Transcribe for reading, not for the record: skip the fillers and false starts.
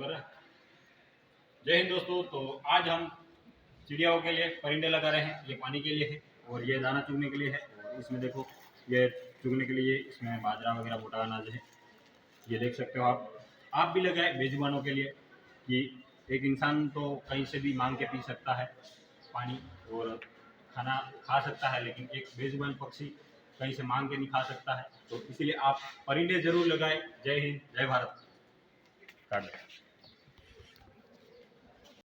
कर रहा है। जय हिंद दोस्तों। तो आज हम चिड़ियाओं के लिए परिंदे लगा रहे हैं। ये पानी के लिए है और ये दाना चुगने के लिए है। और इसमें देखो ये चुगने के लिए इसमें बाजरा वगैरह मोटा अनाज है। ये देख सकते हो आप भी लगाए बेजुबानों के लिए कि एक इंसान तो कहीं से भी मांग के पी सकता है पानी और खाना खा सकता है, लेकिन एक बेजुबान पक्षी कहीं से मांग के नहीं खा सकता है। तो इसीलिए आप परिंदे जरूर लगाएं। जय हिंद, जय भारत।